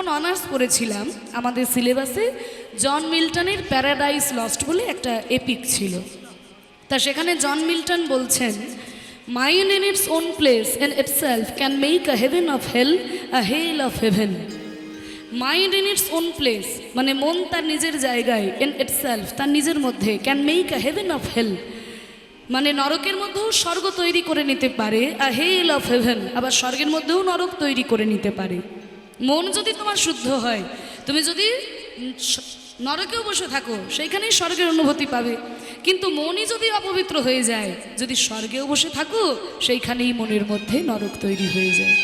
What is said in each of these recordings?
যখন অনার্স পড়েছিলাম আমাদের সিলেবাসে জন মিল্টনের প্যারাডাইস লস্ট বলে একটা এপিক ছিল। তা সেখানে জন মিল্টন বলছেন, mind in its own place in itself can make a heaven of hell, a hell of heaven. Mind in its own place মানে মন তার নিজের জায়গায়, ইন ইটসেলফ তার নিজের মধ্যে, can make a heaven of hell মানে নরকের মধ্যেও স্বর্গ তৈরি করে নিতে পারে, আ হেল অফ হেভেন আবার স্বর্গের মধ্যেও নরক তৈরি করে নিতে পারে। মন যদি তোমার শুদ্ধ হয়, তুমি যদি নরকেও বসে থাকো সেইখানেই স্বর্গের অনুভূতি পাবে, কিন্তু মনই যদি অপবিত্র হয়ে যায়, যদি স্বর্গেও বসে থাকো সেইখানেই মনের মধ্যে নরক তৈরি হয়ে যায়।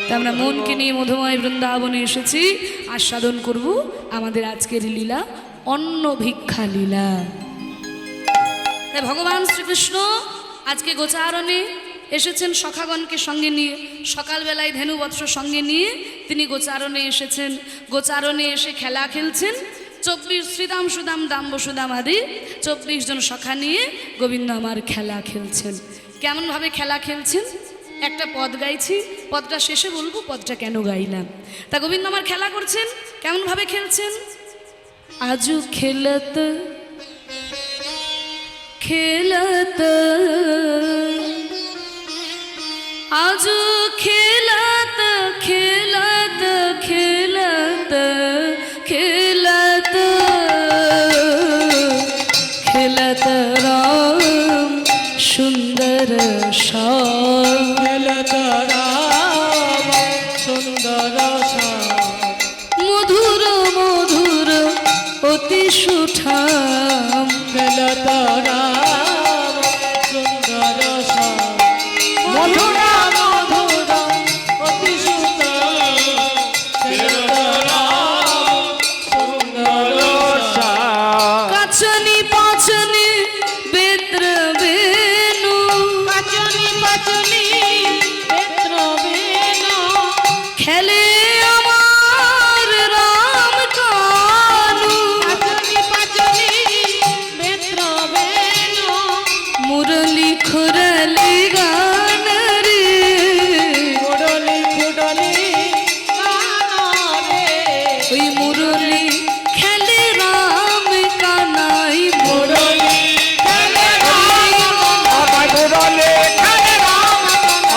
তা আমরা মনকে নিয়ে মধুময় বৃন্দাবনে এসেছি, আস্বাদন করব আমাদের আজকের লীলা, অন্ন ভিক্ষা লীলা। তাই ভগবান শ্রীকৃষ্ণ আজকে গোচারণে এসেছেন সখাগণকে সঙ্গে নিয়ে, সকালবেলায় ধেনু বৎস সঙ্গে নিয়ে তিনি গোচারণে এসেছেন। গোচারণে এসে খেলা খেলছেন। 24 শ্রীদাম সুদাম দাম বসুদাম আদি 24 জন সখা নিয়ে গোবিন্দ আমার খেলা খেলছেন। কেমনভাবে খেলা খেলছেন একটা পদ গাইছি, পদটা শেষে বলবো পদটা কেন গাইলাম। তা গোবিন্দ আমার খেলা করছেন, কেমনভাবে খেলছেন। আজু খেলত খেলত আজু খেলত খেলত খেলত খেলত খেলত রাম সুন্দর শ্যাম, খেলত রাম সুন্দর শ্যাম, মধুর মধুর অতি সুঠাম, খেলত রাম সুন্দর শ্যাম, মধুর মধুর অতি সুন্দর, খেলত রাম সুন্দর শ্যাম। কাচনি পাচনি বেত্র বেনু, পাচনি পাচনি বেত্র বেনু, খেলে আমার রাম কানু, পাচনি পাচনি বেত্র বেনু, মুরলি খুরলি গান রে, ফুডলি ফুডলি গান রে, ওই মুরলি খেলে রাম কানাই, মুরলি খেলে রাম, আমায় মুরলে খেলে রাম,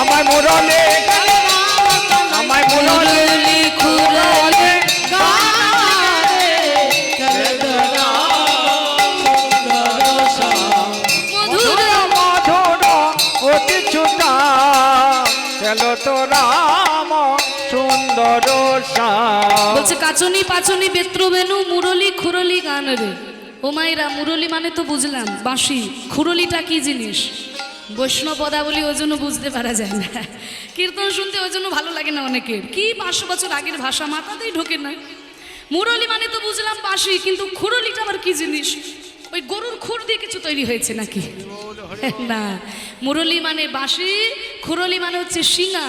আমায় মুরলে খেলে রাম, আমায় মুরলে মুরলি খুরলি গান রে, খেলে রাম সুন্দর শ্যাম, মধুর মধুর অতি ছুটা খেল তো রাম সুন্দর শ্যাম। বলছে কাচনি পাচনি বেত্র বেনু মুরলি খুরলি গান রে। ও মাইরা, মুরলি মানে তো বুঝলাম বাঁশি, খুরলিটা কি জিনিস বৈষ্ণব পদাবলী, ওই জন্য বুঝতে পারা যায় না। কীর্তন শুনতে ওই জন্য ভালো লাগে না অনেকের, কি 500 বছর আগের ভাষা মাথাতেই ঢোকে না। মুরলি মানে তো বুঝলাম বাঁশি, কিন্তু খুরলিটা আবার কি জিনিস, ওই গরুর খুর দিয়ে কিছু তৈরি হয়েছে নাকি? না, মুরলি মানে বাঁশি, খুরলি মানে হচ্ছে শিঙা।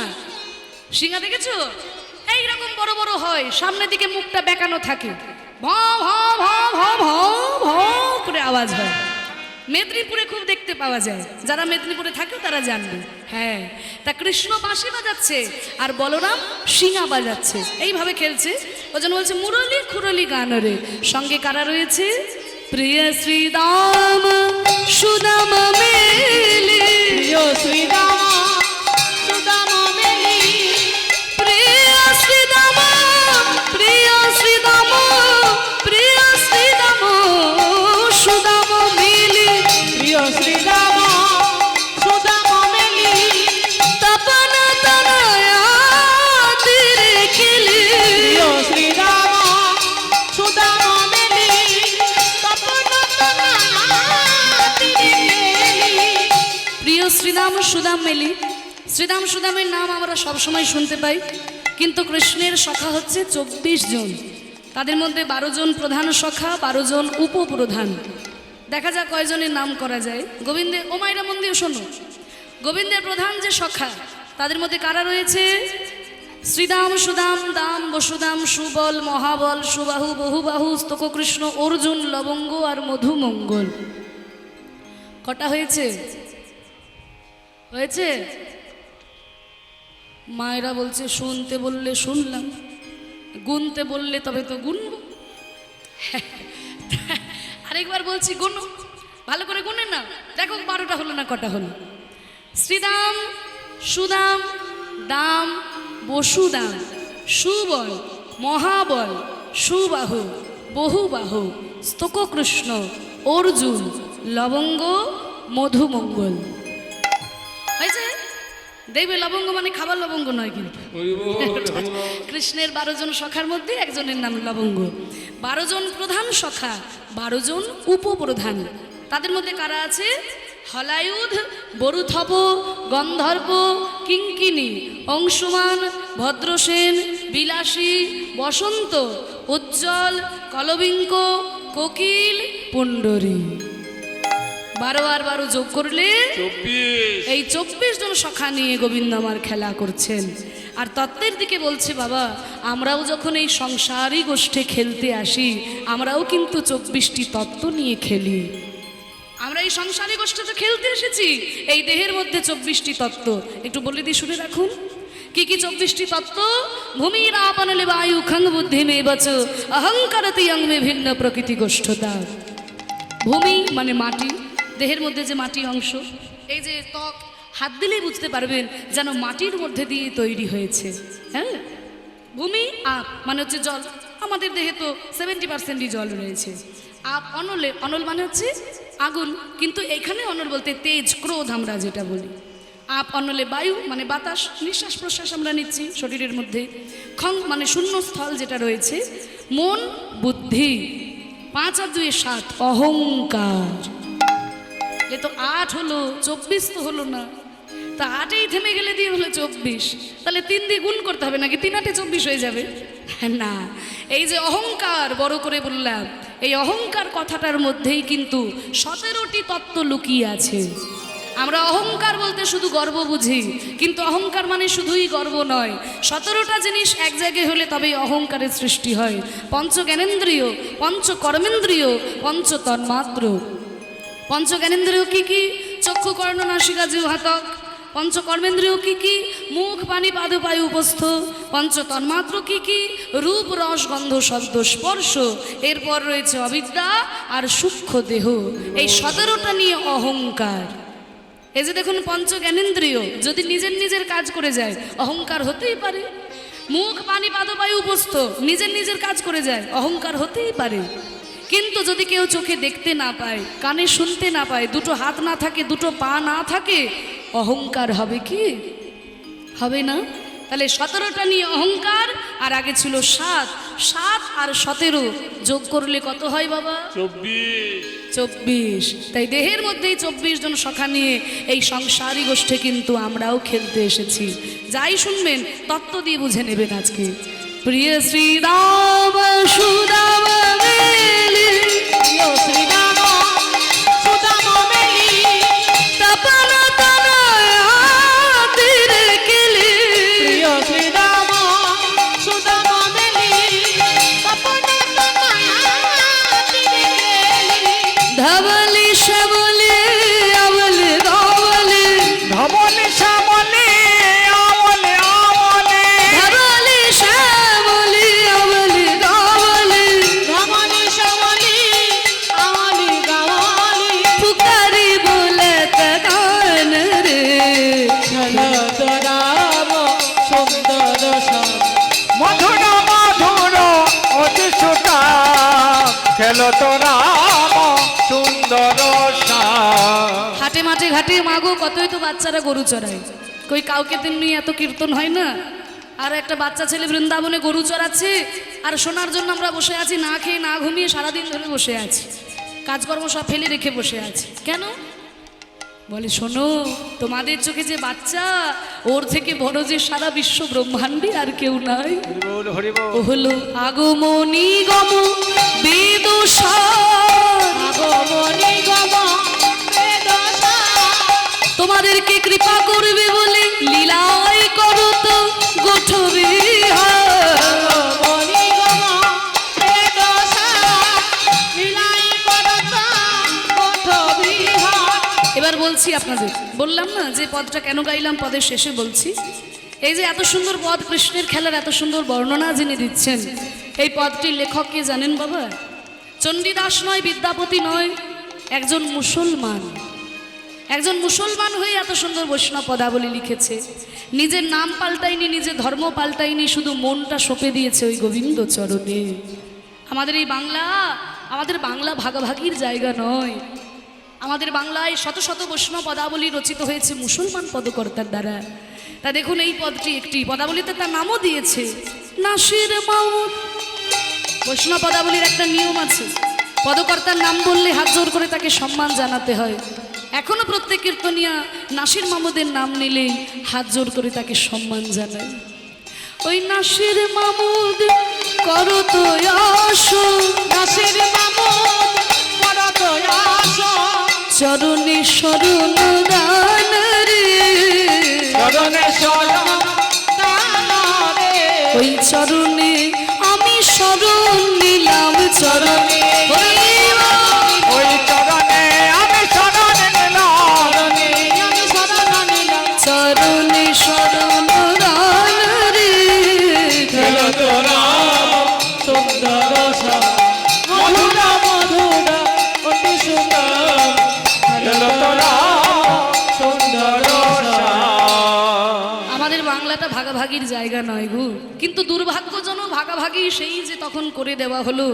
শিঙা দেখেছো? এইরকম বড় বড় হয়, সামনের দিকে মুখটা বেঁকানো থাকে, ভ ভ ভ ভ ভ ভ করে আওয়াজ হয়। মেদিনীপুরে খুব দেখতে পাওয়া যায়, যারা মেদিনীপুরে থাকে তারা জানবে। হ্যাঁ, তা কৃষ্ণ বাঁশি বাজাচ্ছে আর বলরাম শিঙা বাজাচ্ছে, এইভাবে খেলছে। ওই জন্য বলছে মুরলি খুরলি গান রে। সঙ্গে কারা রয়েছে? প্রিয় শ্রীদাম সুদাম মেলি, প্রিয় শ্রীরাম সুদাম মেলি, প্রিয় শ্রীদাম প্রিয় শ্রীদাম প্রিয় শ্রীদাম সুদাম মিলি, প্রিয় শ্রীরাম সুদাম মেলি, তপন তনয়া তীরে খেলি, প্রিয় শ্রীরাম সুদাম মেলি, তপন তনয়া তীরে খেলি। প্রিয় শ্রীদাম সুদাম মেলি। শ্রীদাম সুদামের নাম আমরা সবসময় শুনতে পাই, কিন্তু কৃষ্ণের সখা হচ্ছে 24 জন। তাদের মধ্যে 12 জন প্রধান সখা, 12 জন উপপ্রধান। দেখা যাক কয়জনের নাম করা যায়। গোবিন্দের, ও মাইরা মন দিয়ে শোনো, গোবিন্দের প্রধান যে সখা তাদের মধ্যে কারা রয়েছে? শ্রীদাম সুদাম দাম বসুদাম সুবল মহাবল সুবাহু বহুবাহু স্তক কৃষ্ণ অর্জুন লবঙ্গ আর মধুমঙ্গল। কটা হয়েছে? হয়েছে? মায়েরা বলছে শুনতে বললে শুনলাম, গুনতে বললে তবে তো গুনবো। আরেকবার বলছি গুনো, ভালো করে গুনে না, দেখো 12টা হলো না কটা হলো। শ্রীদাম, সুদাম, দাম, বসুদাম, সুবল, মহাবল, সুবাহু, বহুবাহু, স্তোককৃষ্ণ, অর্জুন, লবঙ্গ, মধুমঙ্গল। হয়েছে? দেখবে লবঙ্গ মানে খাবার লবঙ্গ নয় কিন্তু। কৃষ্ণের 12 জন সখার মধ্যে একজনের নাম লবঙ্গ। 12 জন প্রধান সখা, 12 জন উপপ্রধান। তাদের মধ্যে কারা আছে? হলায়ুধ, বরুথপ, গন্ধর্ব, কিঙ্কিনী, অংশুমান, ভদ্রসেন, বিলাসী, বসন্ত, উজ্জ্বল, কলবিঙ্ক, কোকিল, পুণ্ডরী। 12 আর 12 যোগ করলে 24। এই 24 জন সখা নিয়ে গোবিন্দ আমার খেলা করছেন। আর তত্ত্বের দিকে বলছে, বাবা আমরাও যখন এই সংসারী গোষ্ঠে খেলতে আসি, আমরাও কিন্তু 24টি তত্ত্ব নিয়ে খেলি। আমরা এই সংসারী গোষ্ঠীতে খেলতে এসেছি, এই দেহের মধ্যে 24টি তত্ত্ব। একটু বলে দিই, শুনে রাখুন কি কি 24টি তত্ত্ব। ভূমির আপনলে বায়ু খং বুদ্ধি মে বচ অহংকারতি অং মে ভিন্ন প্রকৃতি গোষ্ঠতা। ভূমি মানে মাটি, দেহের মধ্যে যে মাটি অংশ, এই যে ত্বক, হাত দিলেই বুঝতে পারবেন যেন মাটির মধ্যে দিয়ে তৈরি হয়েছে। হ্যাঁ, ভূমি আপ মানে হচ্ছে জল, আমাদের দেহে তো 70%ই জল রয়েছে। আপ অনলে, অনল মানে হচ্ছে আগুন, কিন্তু এখানে অনল বলতে তেজ, ক্রোধ আমরা যেটা বলি। আপ অনলে বায়ু মানে বাতাস, নিঃশ্বাস প্রশ্বাস আমরা নিচ্ছি শরীরের মধ্যে। খং মানে শূন্য স্থল যেটা রয়েছে। মন, বুদ্ধি, 5 আর 2 7 অহংকার। এ তো 8 হলো, 24 তো হলো না। তা 8এই থেমে গেলে দিয়ে হলো 24, তাহলে 3 দিয়ে গুণ করতে হবে নাকি 3 8 24 হয়ে যাবে? না, এই যে অহংকার বড় করে বললাম, এই অহংকার কথাটার মধ্যেই কিন্তু 17টি তত্ত্ব লুকিয়ে আছে। আমরা অহংকার বলতে শুধু গর্ব বুঝি, কিন্তু অহংকার মানে শুধুই গর্ব নয়। 17টা জিনিস এক জায়গায় হলে তবেই অহংকারের সৃষ্টি হয়। পঞ্চ জ্ঞানেন্দ্রিয়, পঞ্চ কর্মেন্দ্রিয়, পঞ্চ তন্মাত্র। পঞ্চ জ্ঞানেন্দ্রিয় কি কি? চক্ষু, কর্ণ, নাসিকা, জিহ্বা, ত্বক। পঞ্চ কর্মেন্দ্রিয় কি কি? মুখ, পানি, পাদ, পায়ু, উপস্থ। পঞ্চ তন্মাত্র কি কি? রূপ, রস, গন্ধ, শব্দ, স্পর্শ। এরপর রয়েছে অবিদ্যা আর সূক্ষ্ম দেহ। এই 17টা নিয়ে অহংকার। এই যে দেখুন পঞ্চ জ্ঞানেন্দ্রিয় যদি নিজের নিজের কাজ করে যায়, অহংকার হতেই পারে। মুখ, পানি, পাদ, বায়ু, উপস্থ নিজের নিজের কাজ করে যায়, অহংকার হতেই পারে। কিন্তু যদি কেউ চোখে দেখতে না পায়, কানে শুনতে না পায়, দুটো হাত না থাকে, দুটো পা না থাকে, অহংকার হবে কি? হবে না। তাহলে 17টা নিয়ে অহংকার, আর আগে ছিল 7। 7 আর 17 যোগ করলে কত হয় বাবা? 24। তাই দেহের মধ্যেই 24 জন সখা নিয়ে এই সংসারী গোষ্ঠী কিন্তু আমরাও খেলতে এসেছি। যাই শুনবেন তত্ত্ব দিয়ে বুঝে নেবেন আজকে। প্রিয় শ্রীরাম সুদাম মেলি, প্রিয় শ্রীরাম সুদাম মেলি, তপন তনয়াতির কেলি। প্রিয় শ্রীরাম সুদাম মেলি, তপন তনয়াতির কেলি। ধবলি শ্যামলি অবলি ধবলি, ধবলে শ্যামলে আমলে আমলে, ধবলি শ্যামলি অবলি ধবলি, ধমনি শ্যামলি আমলি গাওয়ালি। পুকারি বলত গান রে। ঝলক রাম সুন্দর শ্যাম, মধুর মধুর অতি সুতা, খেলো তো রাম সুন্দর শ্যাম। হাটে মাঠে ঘাটে মাগো কতই তো বাচ্চারা গরু চড়ায়, কই কাউকে তেমনি এত কীর্তন হয় না। আর একটা বাচ্চা ছেলে বৃন্দাবনে গরু চড়াচ্ছে, আর শোনার জন্য আমরা বসে আছি, না খেয়ে না ঘুমিয়ে সারাদিন ধরে বসে আছি, কাজকর্ম সব ফেলে রেখে বসে আছি। কেন? বলে শোনো, তোমাদের চোখে যে বাচ্চা, ওর থেকে বড় যে সারা বিশ্ব ব্রহ্মাণ্ডে আর কেউ নাই। হরিবোল হরিবোল। ও হলো আগমনী গম বেদসার। আগমনী গম বেদসার। তোমাদেরকে কৃপা করবে বলে লীলাই করো তো গোঠবিহার। আগমনী গম বেদসার, লীলাই করত গোঠবিহার। এবার বলছি আপনাদের, বললাম না যে পদটা কেন গাইলাম, পদের শেষে বলছি। এই যে এত সুন্দর পদ, কৃষ্ণের খেলার এত সুন্দর বর্ণনা যিনি দিচ্ছেন, এই পদটির লেখক কে জানেন বাবা? চণ্ডীদাস নয়, বিদ্যাপতি নয়, একজন মুসলমান। একজন মুসলমান হয়ে এত সুন্দর বৈষ্ণব পদাবলী লিখেছে। নিজের নাম পাল্টায়নি, নিজের ধর্ম পাল্টায়নি, শুধু মনটা সঁপে দিয়েছে ওই গোবিন্দ চরণে। আমাদের এই বাংলা, আমাদের বাংলা ভাগাভাগির জায়গা নয়। আমাদের বাংলায় শত শত বৈষ্ণব পদাবলী রচিত হয়েছে মুসলমান পদকর্তার দ্বারা। তা দেখুন এই পদটি একটি পদাবলীতে তার নামও দিয়েছে নাসির মাউদ। বৈষ্ণব পদাবলীর একটা নিয়ম আছে, পদকর্তার নাম বললে হাত জোর করে তাকে সম্মান জানাতে হয়। এখনো প্রত্যেক কীর্তনিয়া নাসির মামুদের নাম নিলেই হাত জোর করে তাকে সম্মান জানায়। ওই নাসির মামুদ করো তো আসো, নাসির মামুদ করো তো আসো, চরণে শরণ দান রে, চরণে শরণ দান রে। ওই চরণে আমি শরণ নিলাম, চরণে ওই চরণে আমি শরণ নিলাম, চরণে আমি শরণ নিলাম। চরণে শরণ দান রে। খেলো তোরা সুন্দর শ্যাম, মধুরা মধুরা অতি সুন্দর। খেলো তোরা সুন্দর শ্যাম। আমাদের বাংলাটা ভাগাভাগির জায়গা নয় গো, কিন্তু দুর্ভাগ্যজনক ভাগাভাগি সেই যে তখন করে দেওয়া হলো।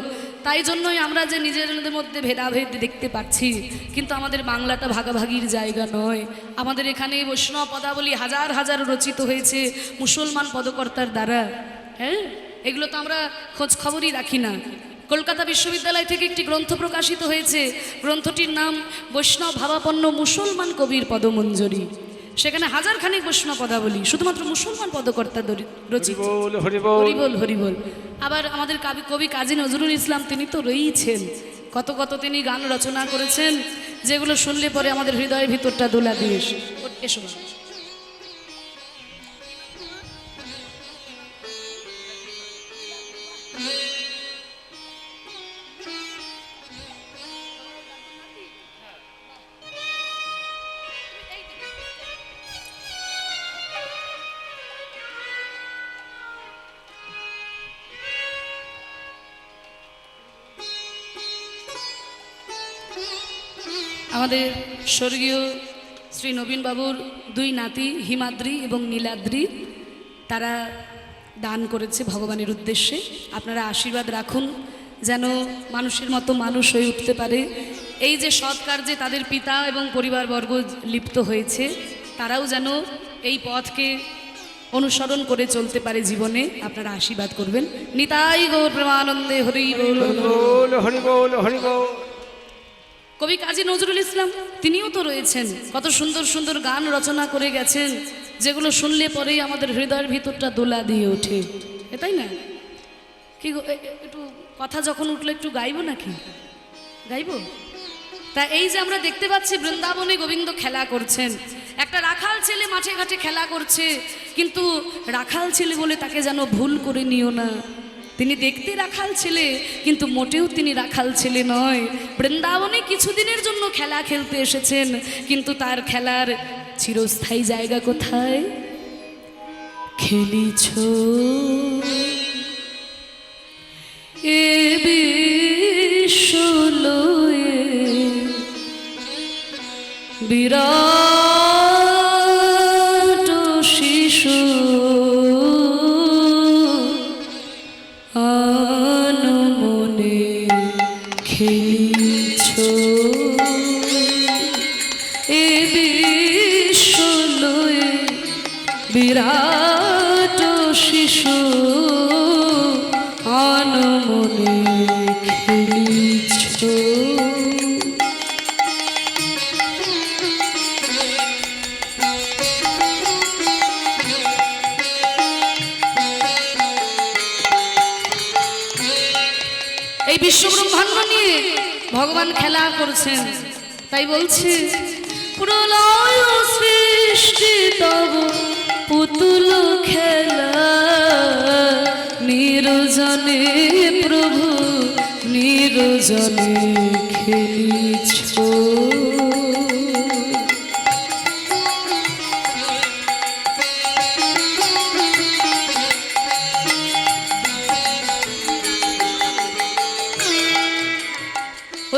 তাই জন্যই আমরা যে নিজেদের মধ্যে ভেদাভেদ দেখতে পাচ্ছি, কিন্তু আমাদের বাংলাটা ভাগাভাগির জায়গা নয়। আমাদের এখানে বৈষ্ণব পদাবলী হাজার হাজার রচিত হয়েছে মুসলমান পদকর্তার দ্বারা। হ্যাঁ, এগুলো তো আমরা খোঁজ খবরই রাখি না। কলকাতা বিশ্ববিদ্যালয় থেকে একটি গ্রন্থ প্রকাশিত হয়েছে, গ্রন্থটির নাম বৈষ্ণব ভাবাপন্ন মুসলমান কবির পদমঞ্জরি। সেখানে হাজার খানিক বৈষ্ণব পদাবলী শুধুমাত্র মুসলমান পদকর্তা রচিত। বল হরি বল। হরিবল হরিবল। আবার আমাদের কবি কাজী নজরুল ইসলাম, তিনি তো রয়েইছেন, কত কত তিনি গান রচনা করেছেন, যেগুলো শুনলে পরে আমাদের হৃদয়ের ভিতরটা দোলা দিয়ে এসো না। আমাদের স্বর্গীয় শ্রী নবীন বাবুর দুই নাতি হিমাদ্রি এবং নীলাদ্রি, তারা দান করেছে ভগবানের উদ্দেশ্যে। আপনারা আশীর্বাদ রাখুন যেন মানুষের মতো মানুষ হয়ে উঠতে পারে। এই যে সৎ কার্যে তাদের পিতা এবং পরিবারবর্গ লিপ্ত হয়েছে, তারাও যেন এই পথকে অনুসরণ করে চলতে পারে জীবনে। আপনারা আশীর্বাদ করবেন। নিতাই গৌর প্রেমানন্দে হরি বল। বল হরি বল হরি বল। কবি কাজী নজরুল ইসলাম, তিনিও তো রয়েছেন, কত সুন্দর সুন্দর গান রচনা করে গেছেন, যেগুলো শুনলে পরেই আমাদের হৃদয়ের ভিতরটা দোলা দিয়ে ওঠে। এটাই না কি গো, একটু কথা যখন উঠলো একটু গাইবো নাকি? গাইবো? তা এই যে আমরা দেখতে পাচ্ছি বৃন্দাবনে গোবিন্দ খেলা করছেন, একটা রাখাল ছেলে মাঠে ঘাটে খেলা করছে, কিন্তু রাখাল ছেলে বলে তাকে যেন ভুল করে নিও না। তিনি দেখতে রাখাল ছেলে, কিন্তু মোটেও তিনি রাখাল ছেলে নয়। বৃন্দাবনে কিছুদিনের জন্য খেলা খেলতে এসেছেন, কিন্তু তার খেলার চিরস্থায়ী জায়গা কোথায়? খেলিছ এ বিশ্বলয়ে বিরাট শিশু আনমনে খেলিছ এ বিশ্বলয়ে বিরাট শিশু আনমনে খেলিছ। এই বিশ্বব্রহ্মাণ্ড নিয়ে ভগবান খেলা করছেন, তাই বলছে প্রলয় সৃষ্টি তব পুতুল খেলা, নিরজনে প্রভু নিরজনে খেলিছ।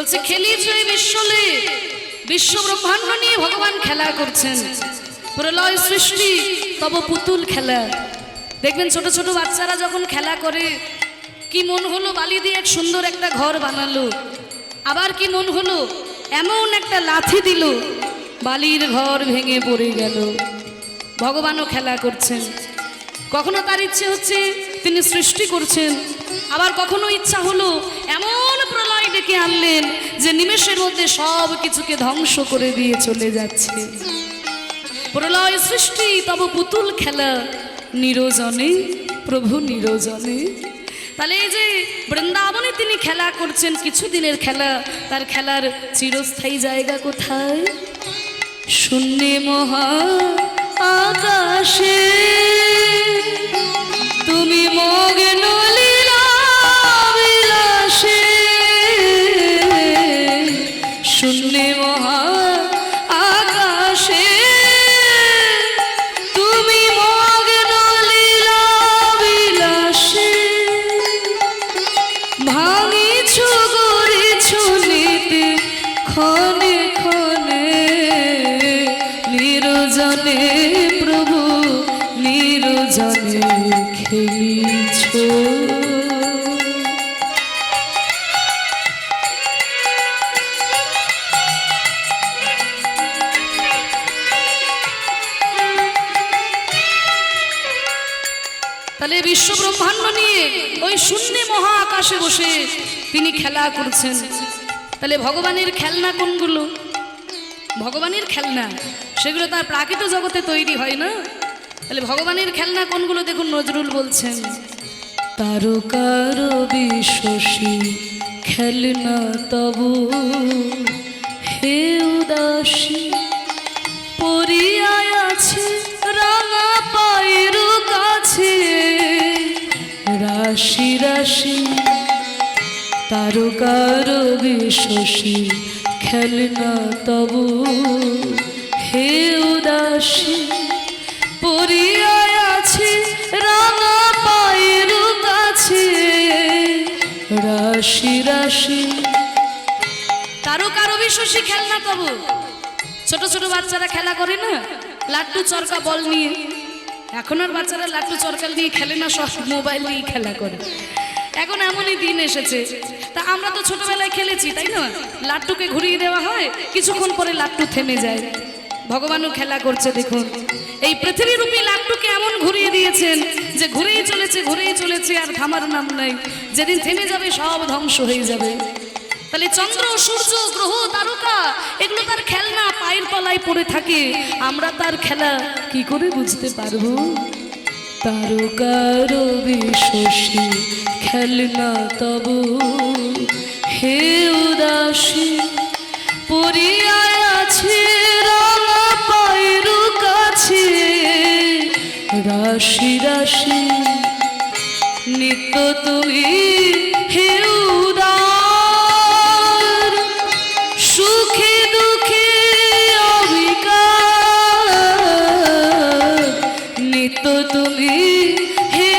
বলছে খেলিছ এই বিশ্বলে, বিশ্ব ব্রহ্মাণ্ড নিয়ে ভগবান খেলা করছেন। প্রলয় সৃষ্টি তব পুতুল খেলা। দেখবেন ছোট ছোট বাচ্চারা যখন খেলা করে, কি মন হলো বালি দিয়ে এক সুন্দর একটা ঘর বানালো, আবার কি মন হলো এমন একটা লাথি দিল, বালির ঘর ভেঙে পড়ে গেল। ভগবানও খেলা করছেন। কখনো তার ইচ্ছে হচ্ছে তিনি সৃষ্টি করছেন, আবার কখনো ইচ্ছা হলো এমন প্রলয় ডেকে আনলেন যে নিমেষের মধ্যে সব কিছুকে ধ্বংস করে দিয়ে চলে যাচ্ছে। প্রলয় সৃষ্টি তব পুতুল খেলা, নিরোজনে প্রভু নিরোজনে। তাহলে এই যে বৃন্দাবনে তিনি খেলা করছেন, কিছুদিনের খেলা, তার খেলার চিরস্থায়ী জায়গা কোথায়? শূন্যে মহা আকাশে তুমি মগ্ন লীলা বিলাসে। শূন্যে মহা আকাশে তুমি মগ্ন লীলা বিলাসে। ভাঙিছ গড়িছ নীতি ক্ষণে ক্ষণে, নিরোজনে প্রভু নিরোজনে খেলিছ। তাহলে বিশ্ব ব্রহ্মাণ্ড নিয়ে ওই শূন্য মহা আকাশে বসে তিনি খেলা করছেন। তাহলে ভগবানের খেলনা কোনগুলো? ভগবানের খেলনা সেগুলো তার প্রাকৃত জগতে তৈরি হয় না। তাহলে ভগবানের খেলনা কোনগুলো দেখুন, নজরুল বলছেন তারকার বিশ্বসী খেলনা তবু হে উদাসী। পরিয়ায় আছে রাঙা পায়ের কাছে রাশি রাশি। তারকার বিশ্বসী খেলনা তবু হে উদাসী। পরিয়ায় আছে রাঙা পায়ের কাছে রাশি রাশি। তারকার বিশ্বসী খেলনা তবু। ছোট ছোট বাচ্চারা খেলা করে না লাট্টু চরকা বল নিয়ে, এখন আর বাচ্চারা লাট্টু চরকা দিয়ে খেলে না, সব মোবাইল নিয়ে খেলা করে। এখন এমনই দিন এসেছে। তা আমরা তো ছোটবেলায় খেলেছি, তাই না? লাট্টুকে ঘুরিয়ে দেওয়া হয়, কিছুক্ষণ পরে লাট্টু থেমে যায়। ভগবানও খেলা করছে দেখুন। এই পৃথিবীরূপী লাট্টুকে এমন ঘুরিয়ে দিয়েছেন যে ঘুরেই চলেছে আর থামার নাম নাই। যেদিন থেমে যাবে সব ধ্বংস হয়ে যাবে। তাহলে চন্দ্র সূর্য গ্রহ তারকা এগুলো তার খেলনা, পায়ের তলায় পড়ে থাকে। আমরা তার খেলা কি করে বুঝতে পারবো? তারকার বিশ্বসী খেলনা তবু হে উদাসী। পরিয়ায় আছে রাঙা পায়ের কাছে রাশি রাশি। নিত্য তুমি হে উদার, সুখে দুঃখে অবিকার। নিত্য তুমি হে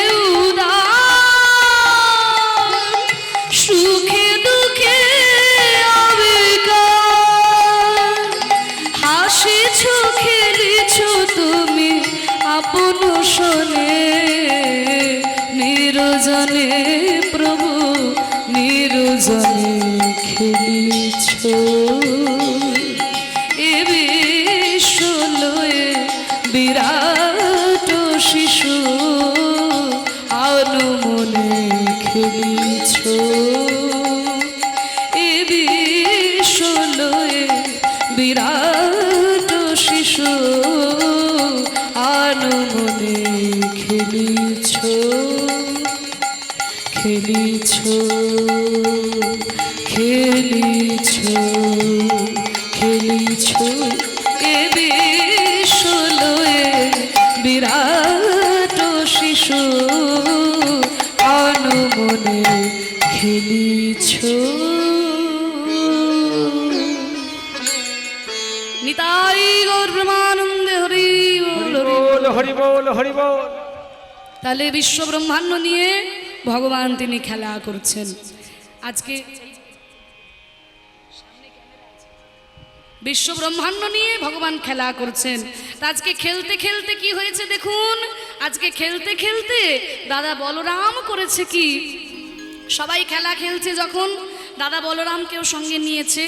উদার, সুখে দুঃখে অবিকার। হাসিছ খেলিছ তুমি আপন শোনে, নিরোজনে প্রভু নিরোজনে খেলিছ। এ বিশ্ব লয়ে বিরাট শিশু আনুমনে খেলিছ। এ বিশ্ব লয়ে বিরাট শিশু আনুমনে খেলিছ। খেলিছ খেলিছ খেলিছ। এ বিশ্ব লয়ে বিরাট শিশু আনুমনে খেলিছ। নিতাই গৌর ব্রহ্মানন্দে হরি বল হরি বল। হরি বল হরি বল। তাহলে বিশ্ব ব্রহ্মাণ্ড নিয়ে ভগবান তিনি খেলা করছেন। আজকে বিশ্ব ব্রহ্মাণ্ড নিয়ে ভগবান খেলা করছেন। তা আজকে খেলতে খেলতে কি হয়েছে দেখুন, আজকে খেলতে খেলতে দাদা বলরাম করেছে কি, সবাই খেলা খেলছে যখন দাদা বলরামকেও সঙ্গে নিয়েছে।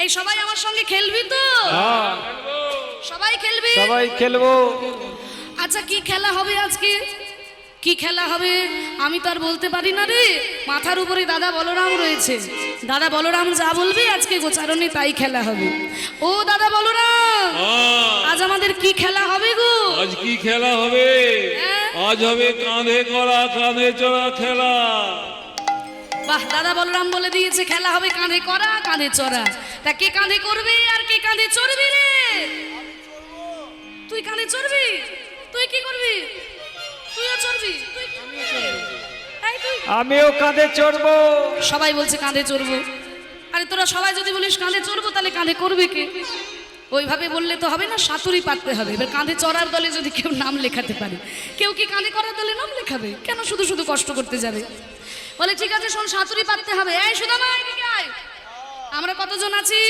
এই সবাই আমার সঙ্গে খেলবি তো? হ্যাঁ, সবাই খেলবি? সবাই খেলবো। আচ্ছা কি খেলা হবে আজকে, কি খেলা হবে আমি তো আর বলতে পারি না রে, মাথার উপরে দাদা বলরাম রয়েছে, দাদা বলরাম যা বলবে আজকে গোচারণে তাই খেলা হবে। ও দাদা বলরাম, আজ আমাদের কি খেলা হবে গো? আজ কি খেলা হবে? হ্যাঁ? আজ হবে কাঁধে করা কাঁধে চড়া খেলা। বাহ, দাদা বলরাম বলে দিয়েছে খেলা হবে কাঁধে করা কাঁধে চড়া। তা কে কাঁধে করবে আর কে কাঁধে চড়বি রে? তুই কাঁধে চড়বি? তুই কি করবি? তুইও চড়বি? তুই কি করবি? এই তুই। আমিও কাঁধে চড়বো। সবাই বলছে কাঁধে চড়বো। আরে তোরা সবাই যদি বলিস কাঁধে চড়বো তাহলে কাঁধে করবে কে? ওইভাবে বললে তো হবে না, সাঁতুরি পাততে হবে। এবার কাঁধে চড়ার দলে যদি কেউ নাম লেখাতে পারে, কেউ কি কাঁধে করার দলে নাম লেখাবে? কেন শুধু শুধু কষ্ট করতে যাবে? বলে ঠিক আছে শোন, সাঁতুরি পাততে হবে। এই সুদামা এদিকে আয়। আমরা কতজন আছি?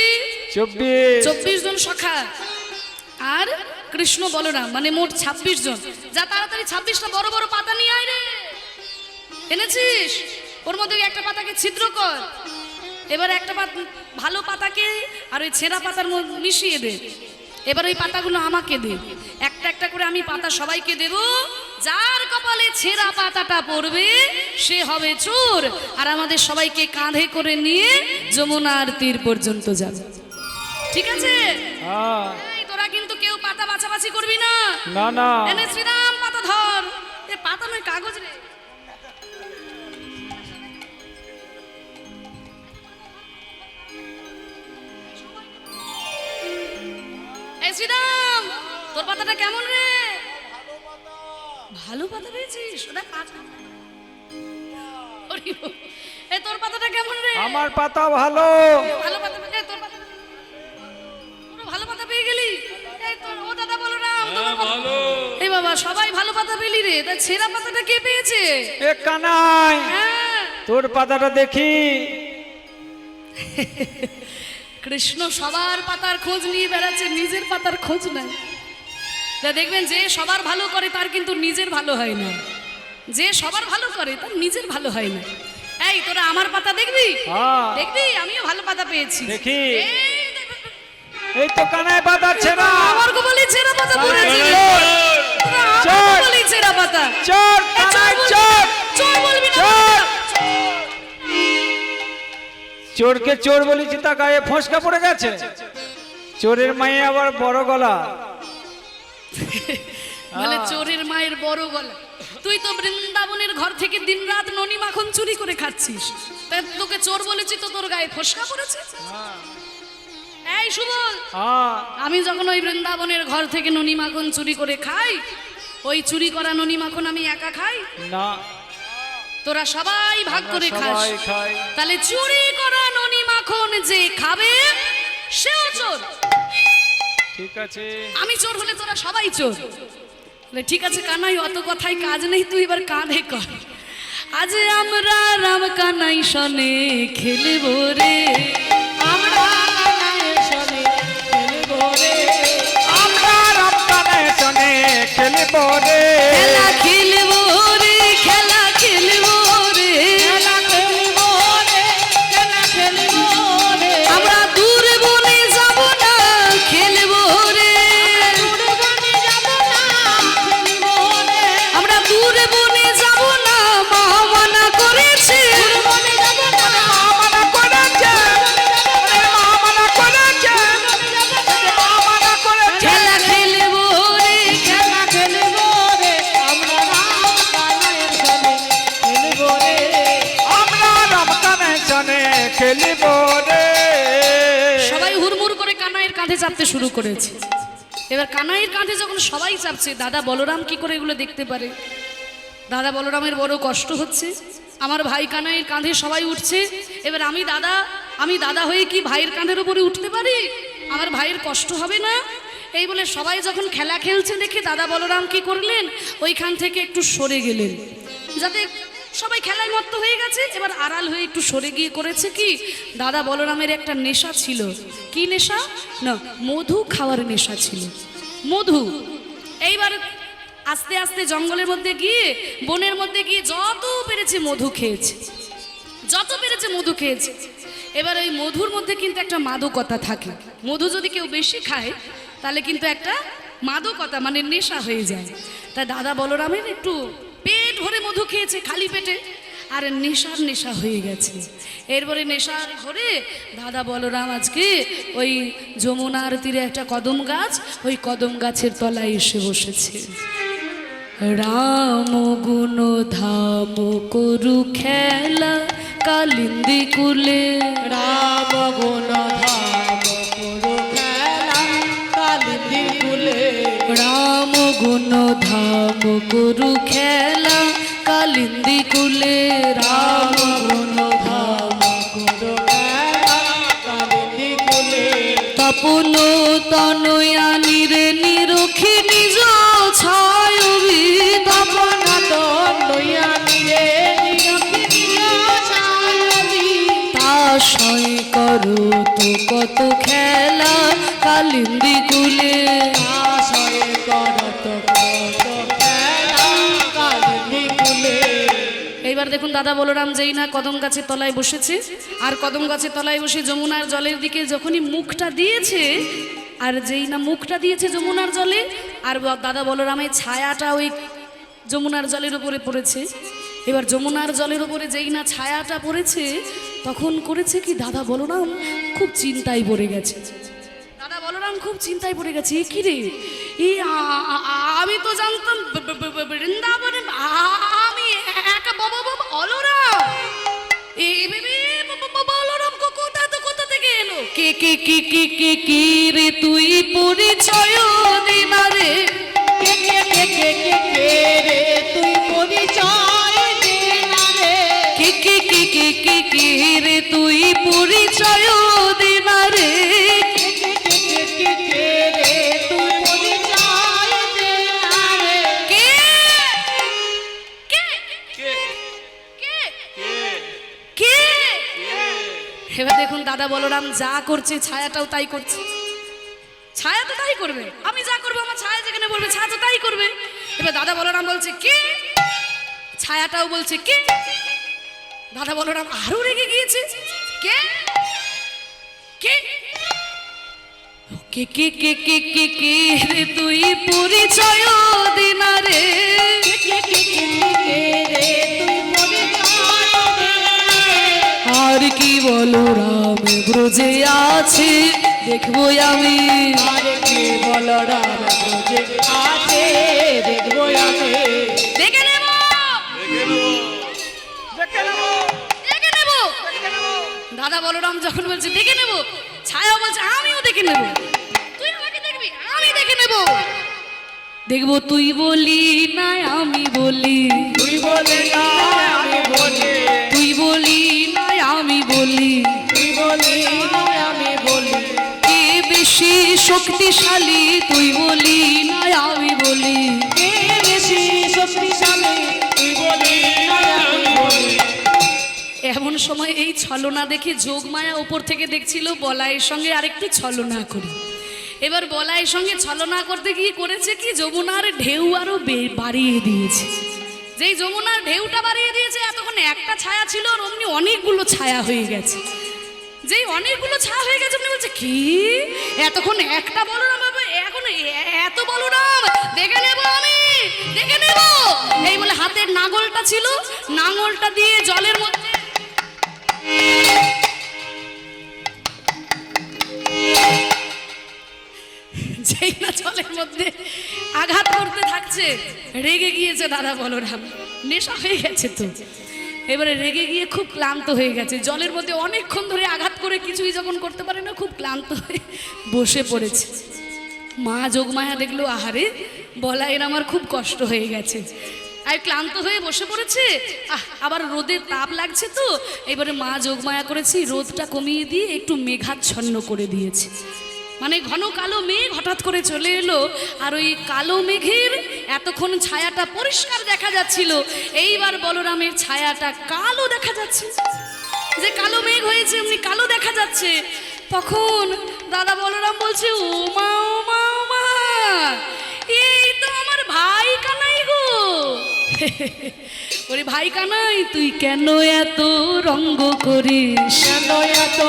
24 জন সখা আর কৃষ্ণ বলরাম, মানে মোট 26 জন। যা তাড়াতাড়ি 26টা বড় বড় পাতা নিয়ে আয় রে। এনেছিস? ওর মধ্যে একটা পাতাকে ছিদ্র কর। এবার একটা ভালো পাতাকে আর ওই ছেঁড়া পাতার মধ্যে মিশিয়ে দে। এবার ওই পাতাগুলো আমাকে দে, একটা একটা করে আমি পাতা সবাইকে দেব। যার কপালে ছেঁড়া পাতাটা পড়বে সে হবে চোর, আর আমাদের সবাইকে কাঁধে করে নিয়ে যমুনার তীর পর্যন্ত যাবে। ঠিক আছে? হ্যাঁ, এই তোরা কিন্তু কেউ পাতা বাছাবাছি করবি না। না না, এনে শ্রীরাম পাতা ধর। এ পাতা নয়, কাগজ রে। এই শ্রীরাম, তোর পাতাটা কেমন রে? ভালো পাতা পেয়েছিস? ওটা পাতা। এই তোর পাতাটা কেমন রে? আমার পাতা ভালো। ভালো পাতা পেয়ে তোর পাতা, তোর ভালো পাতা পেয়ে গেলি। এই তোর ও দাদা বলো না, তোমার পাতা- ভালো। এই বাবা সবাই ভালো পাতা পেলি রে, তা ছেঁড়া পাতাটা কে পেয়েছে? এ কানাই, হ্যাঁ, তোর পাতাটা দেখি। কৃষ্ণ সবার পাতার খোঁজ নিয়ে বেড়াচ্ছে, নিজের পাতার খোঁজ নাই। তা দেখবেন যে সবার ভালো করে তার কিন্তু নিজের ভালো হয় না, যে সবার ভালো করে তার নিজের ভালো হয় না। এই তোরা আমার পাতা দেখবি? হ্যাঁ, দেখবি আমিও ভালো পাতা পেয়েছি। দেখি। এই দেখ, এই তো কানাই পাতা ছেঁড়া। আমার গো বলি ছেঁড়া পাতা পড়েছে। চোর, তোরা আমার চোর। গো বলি ছেঁড়া পাতা। চোর, এই কানাই বলবি চোর। না, চোর বলবি না। চোর। চোরকে চোর বলেছি, তা গায়ে ফসকা পড়ে গেছে। চোরের মায়ে আবার বড় গলা। বলে চোরের মায়ের বড় গলা। তুই তো বৃন্দাবনের ঘর থেকে দিনরাত ননি মাখন চুরি করে খাচ্ছিস, তাই তোকে চোর বলেছি তো তোর গায়ে ফসকা পড়েছে। এই সুবল, হ্যাঁ, আমি যখন ওই বৃন্দাবনের ঘর থেকে ননি মাখন চুরি করে খাই, ওই চুরি করা ননি মাখন আমি একা খাই? না, তোরা সবাই ভাগ করে খাস। সবাই খাই। তাহলে চুরি করা ননি মাখন যে খাবে সেও চোর। ঠিক আছে। আমি চোর হলে তোরা সবাই চোর। বলে, ঠিক আছে কানাই, অত কথাই কাজ নেই, তুই এবার কাঁধে কর। আজ আমরা রাম কানাই সনে খেলব রে, আমরা কানাই সনে খেলবো রে। আমরা রমজানের সনে খেলব রে। খেলা খেলব রে, খেলা খেলব রে, খেলা খেলবো রে, খেলা খেলবো রে। আমরা দূর বনে যাব না খেলব রে, দুর্গানে যাব না খেলবো রে। আমরা দূর বনে যাব না, মা মানা করেছে। দুর্গানে যাব না, মানা করেছে, মা মানা করেছে, মা মানা করেছে। খেলা খেলব রে, খেলা খেলবো রে। আমরা রাম কানাইয়ের সনে খেলবো রে। আমরা রমজানের সনে খেলব রে। সবাই হুড়মুড় করে কানাইয়ের কাঁধে চাপতে শুরু করেছে। এবার কানাইয়ের কাঁধে যখন সবাই চাপছে, দাদা বলরাম কি করে এগুলো দেখতে পারে? দাদা বলরামের বড় কষ্ট হচ্ছে। আমার ভাই কানাইয়ের কাঁধে সবাই উঠছে, এবার আমি দাদা হয়ে কি ভাইয়ের কাঁধের উপরে উঠতে পারি? আমার ভাইয়ের কষ্ট হবে না? এই বলে সবাই যখন খেলা খেলছে দেখে দাদা বলরাম কি করলেন, ওইখান থেকে একটু সরে গেলেন, যাতে সবাই খেলায় মত্ত হয়ে গেছে। এবার আড়াল হয়ে একটু সরে গিয়ে করেছে কি, দাদা বলরামের একটা নেশা ছিল। কি নেশা? না, মধু খাওয়ার নেশা ছিল, মধু। এইবার আস্তে আস্তে জঙ্গলের মধ্যে গিয়ে, বনের মধ্যে গিয়ে যত পেরেছে মধু খেয়েছে, যত পেরেছে মধু খেয়েছে। এবার ওই মধুর মধ্যে কিন্তু একটা মাদকতা থাকে। মধু যদি কেউ বেশি খায় তাহলে কিন্তু একটা মাদকতা মানে নেশা হয়ে যায়। তাই দাদা বলরামের একটু পেট ভরে মধু খেয়েছে খালি পেটে, আর নেশার নেশা হয়ে গেছে। এরপরে নেশার ঘরে দাদা বলরাম আজকে ওই যমুনার তীরে একটা কদম গাছ, ওই কদম গাছের তলায় এসে বসেছে। রাম গুণ ধাম করু খেলা কালিন্দি কুলে, রাম গুণ ধাম করু খেলা কালিন্দি কুলে, রাম গুণ ধাম করু খেলা কালিন্দি কুলে, রাম গুণ ধাম করু খেলা কালিন্দি কুলে, তপন তনয়া নিরে নিরখি নিজ ছায়বি, তপন তনয়া নিরে নিরখি নিজ ছায়বি, তাশয় করো তো কত খেলা কালিন্দি কুলে, আশয় করত কত খেলা কালিন্দি কুলে। এইবার দেখুন দাদা বলরাম যেই না কদম গাছের তলায় বসেছে, আর কদম গাছের তলায় বসে যমুনার জলের দিকে যখনই মুখটা দিয়েছে, আর যেই না মুখটা দিয়েছে যমুনার জলে, আর দাদা বলরামের ছায়াটা ওই যমুনার জলের উপরে পড়েছে। এবার যমুনার জলের উপরে যেই না ছায়াটা পড়েছে, তখন করেছে কি, দাদা বলরাম খুব চিন্তায় পড়ে গেছে। দাদা বলরাম খুব চিন্তায় পড়ে গেছে। কি রে, আমি তো জানতাম বৃন্দাবনে আমি একা বাবা বাবা অলরাম, বলরাম কোথা তো কোথা থেকে এলো? কে কে কে কে কে কে রে তুই পরিচয় দিনা রে, কে কে কে কে কে কে রে তুই পরিচয় দে না রে, কে কে কে কে কে কে রে তুই পরিচয় দিনা রে, কে কে কে কে কে কে রে তুই পরিচয় দে না রে, কে কে কে কে? এবার দেখুন দাদা বলরাম যা করছে ছায়াটাও তাই করছে। ছায়া তো তাই করবে, আমি যা করবো আমার ছায়া যেখানে বলবে ছায়া তো তাই করবে। এবার দাদা বলরাম বলছে কে, ছায়াটাও বলছে কে। দাদা বলরাম আরো রেগে গিয়েছে, কে কে কে কে কে কে কে কে রে তুই পরিচয় দিনা রে, কে কে কে কে কে রে তুই পরিচয় দে না রে, আর কি বলো রাম ব্রজে আছে দেখবো আমি, আরে কি বল রাম ব্রজে আছে দেখবো আমি, দেখে নেব দেখে নেব। দাদা বলরাম যখন বলছে দেখে নেব, ছায়া বলছে আমিও দেখে নেব। তুই আমাকে দেখবি, আমি দেখে নেব। দেখবো তুই বলি না আমি বলি, তুই বলে না আমি বলি, তুই বলি না আমি বলি, তুই বলি না আমি বলি, কে বেশি শক্তিশালী তুই বলি না আমি বলি, কে বেশি শক্তিশালী তুই বলি না আমি বলি। এমন সময় এই ছলনা দেখে যোগমায়া উপর থেকে দেখছিল বলাইয়ের সঙ্গে আরেকটু ছলনা করি। এবার বলাইয়ের সঙ্গে ছলনা করতে গিয়ে করেছে কি, যমুনার ঢেউ আরো বাড়িয়ে দিয়েছে। যেই যমুনার ঢেউটা বাড়িয়ে দিয়েছে, এতক্ষণ একটা ছায়া ছিল আর অমনি অনেকগুলো ছায়া হয়ে গেছে। যেই অনেকগুলো ছায়া হয়ে গেছে, আপনি বলছে কি এতক্ষণ একটা বলরাম, এখন এত বলরাম, দেখে নেব আমি দেখে নেব। এই বলে হাতের নাঙলটা ছিল, নাঙলটা দিয়ে জলের মধ্যে যেই না জলের মধ্যে আঘাত করতে থাকছে, রেগে গিয়েছে দাদা বলরাম, নেশা হয়ে গেছে তো। এবারে রেগে গিয়ে খুব ক্লান্ত হয়ে গেছে, জলের মধ্যে অনেকক্ষণ ধরে আঘাত করে কিছুই যখন করতে পারে না, খুব ক্লান্ত হয়ে বসে পড়েছে। মা যোগমায়া দেখলো আহারে বলাইয়ের আমার খুব কষ্ট হয়ে গেছে, আর ক্লান্ত হয়ে বসে পড়েছে, আবার রোদের তাপ লাগছে তো। এবারে মা যোগমায়া করেছি রোদটা কমিয়ে দিয়ে একটু মেঘাচ্ছন্ন করে দিয়েছে। মানে ঘন কালো মেঘ হঠাৎ করে চলে এলো, আর ওই কালো মেঘের এতক্ষণ ছায়াটা পরিষ্কার দেখা যাচ্ছিল, এইবার বলরামের ছায়াটা কালো দেখা যাচ্ছে। যে কালো মেঘ হয়েছে এমনি কালো দেখা যাচ্ছে। তখন দাদা বলরাম বলছে, ও মা ও মা ও মা, এই তো আমার ভাই কানাই গো। ওরে ভাই কানাই, তুই কেন এত রঙ্গ করিস? কেন এত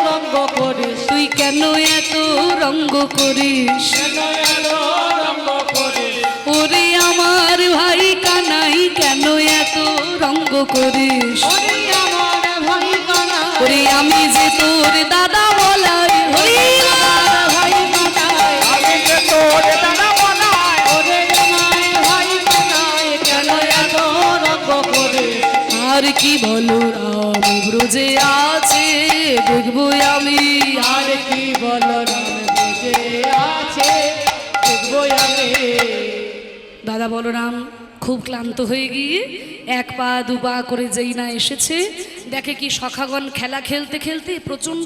রঙ্গ করিস? তুই কেন এত রঙ্গ করিস? কেন এত রঙ্গ করিস? ওরে আমার ভাই কানাই, কেন এত রঙ্গ করিস? ওরে আমার ভাই কানাই, ওরে আমি যে তোর দাদা বলাই, হরি আমার ভাই কানাই, আমি যে তোর দাদা বলাই। ওরে আমার ভাই কানাই, কেন এত রঙ্গ করিস? আর কি বলো রাম ব্রজে আছে দেখবো আমি। আর কি বল রাম বুঝে আছে দেখবো আমি। দাদা বলরাম খুব ক্লান্ত হয়ে গিয়ে এক পা দু পা করে যেই না এসেছে, দেখে কি সখাগণ খেলা খেলতে খেলতে প্রচণ্ড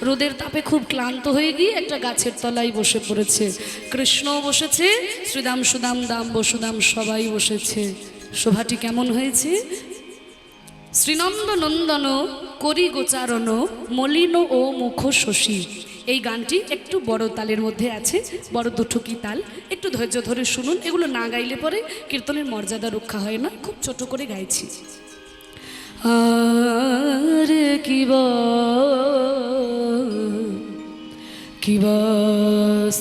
রোদের তাপে খুব ক্লান্ত হয়ে গিয়ে একটা গাছের তলায় বসে পড়েছে। কৃষ্ণও বসেছে, শ্রীদাম সুদাম দাম বসুদাম সবাই বসেছে। শোভাটি কেমন হয়েছে? শ্রীনন্দ নন্দন করি গোচারণ মলিন ও মুখ শশী। এই গানটি একটু বড় তালের মধ্যে আছে, বড় দুঠুকি তাল, একটু ধৈর্য ধরে শুনুন। এগুলো না গাইলে পরে কীর্তনের মর্যাদা রক্ষা হয় না, খুব ছোট করে গাইছি। আর কিবা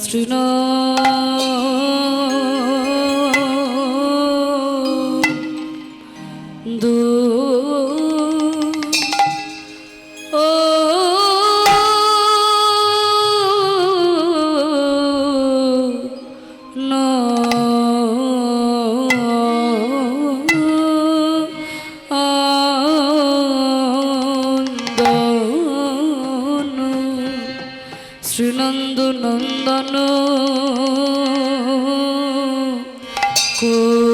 শ্রীনন্দো শ্রীনন্দ নন্দন করি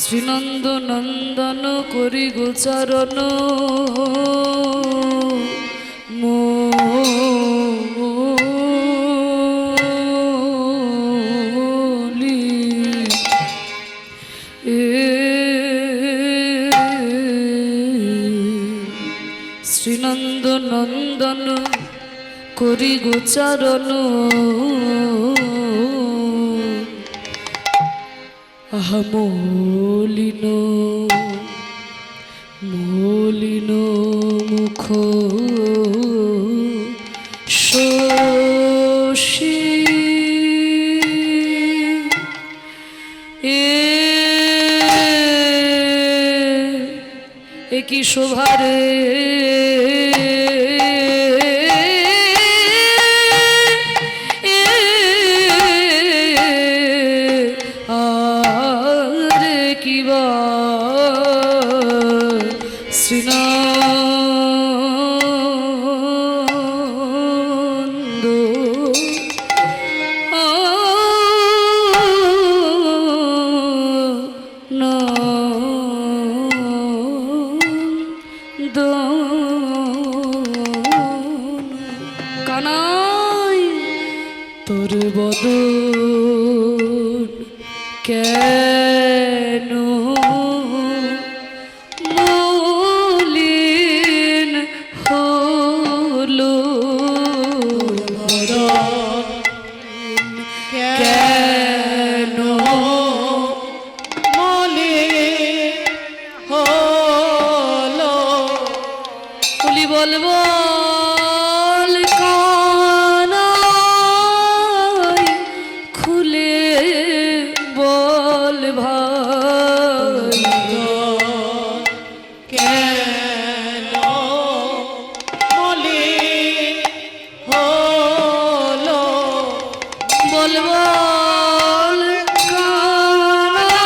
শ্রীনন্দ নন্দন করি গোচারণ মলি শ্রীনন্দ নন্দন করি গোচারণ মলিন মলিন মুখ শশী এ কি শোভারে শ্রীনন্দ কানাই তোর বদন কেন মলিন হলো কেন মলিন হলো বলি বলবো কানাই খুলে বল ভাই কেন মলিন হলো বল বল কানাই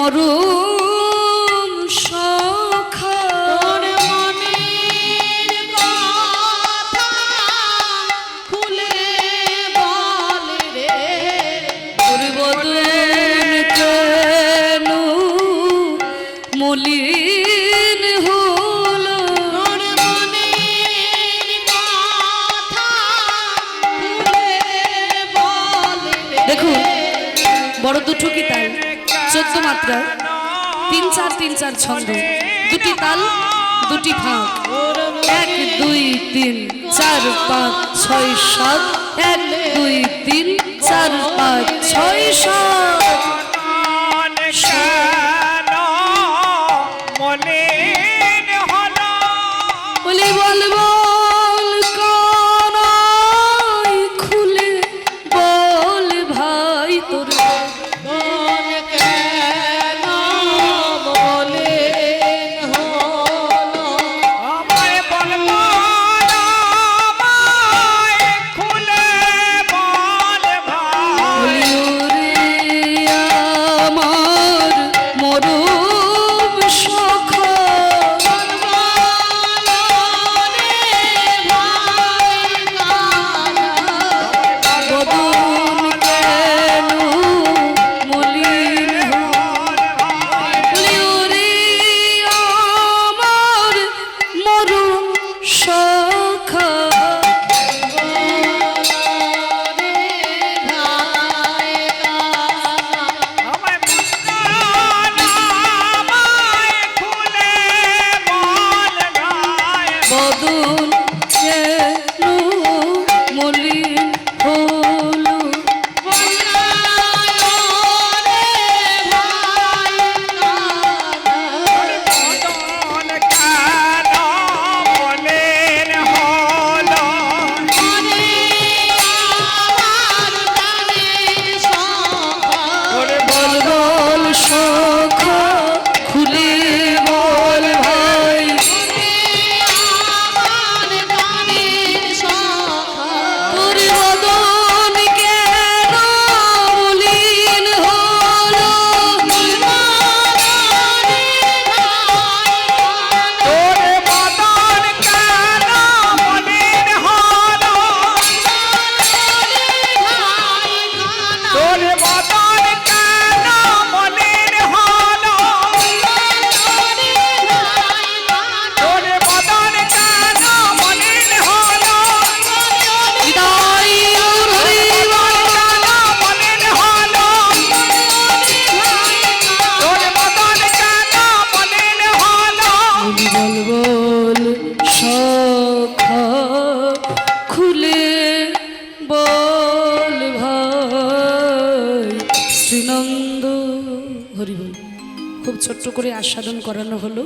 মরম সখা তোর মনের কথা খুলে বল রে তোর বদন কেন মলিন হলো তোর মনের কথা খুলে বল রে দেখুন বড় দুটো কি তাল 14 মাত্রা 3-4 3-4 ছন্দ দুটি তাল দুটি ফাঁক 1 2 3 4 5 6 7 1 2 3 4 5 6 7 বলি বল বল কানাই খুলে বল ভাই তোর মন কেন মলিন হলো বলি ওরে আমার মরম সখা বদন কেন মলিন বলি ওরে আমার মরম সখা বদন কেন মলিন হলো বল বল সখা খুলে বল ভাই তোর বদন কেন মলিন হলো বিদায় হরিব বলি বল বল সখা খুলে বল ভাই শ্রীনন্দ হরিবল খুব ছোট্ট করে আস্বাদন করানো হলো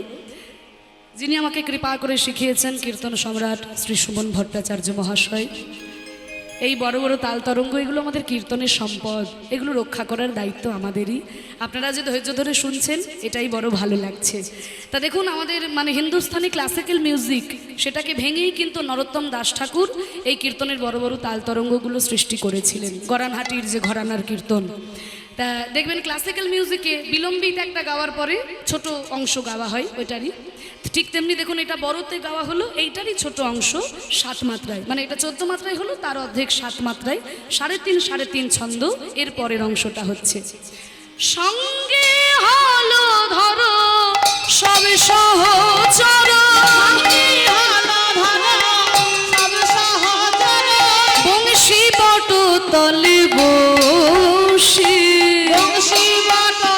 যিনি আমাকে কৃপা করে শিখিয়েছেন কীর্তন সম্রাট শ্রী সুমন ভট্টাচার্য মহাশয় এই বড় বড় তাল তরঙ্গ এগুলো আমাদের কীর্তনের সম্পদ এগুলো রক্ষা করার দায়িত্ব আমাদেরই আপনারা যে ধৈর্য ধরে শুনছেন এটাই বড় ভালো লাগছে তা দেখুন আমাদের মানে হিন্দুস্তানি ক্লাসিক্যাল মিউজিক সেটাকে ভেঙেই কিন্তু নরোত্তম দাস ঠাকুর এই কীর্তনের বড় বড় তাল তরঙ্গগুলো সৃষ্টি করেছিলেন গরানহাটির যে ঘরানার কীর্তন তা দেখবেন ক্লাসিক্যাল মিউজিকে বিলম্বিত একটা গাওয়ার পরে ছোট অংশ গাওয়া হয় ওইটারই ঠিক তেমনি দেখুন এটা বড়তে গাওয়া হলো এইটারই ছোট অংশ 7 মাত্রায় মানে এটা 14 মাত্রায় হলো তার অর্ধেক 7 মাত্রায় 3.5 3.5 ছন্দ এর পরের অংশটা হচ্ছে সঙ্গে হলো ধরো সব সহচর বংশী বট তলে বসি বংশী বট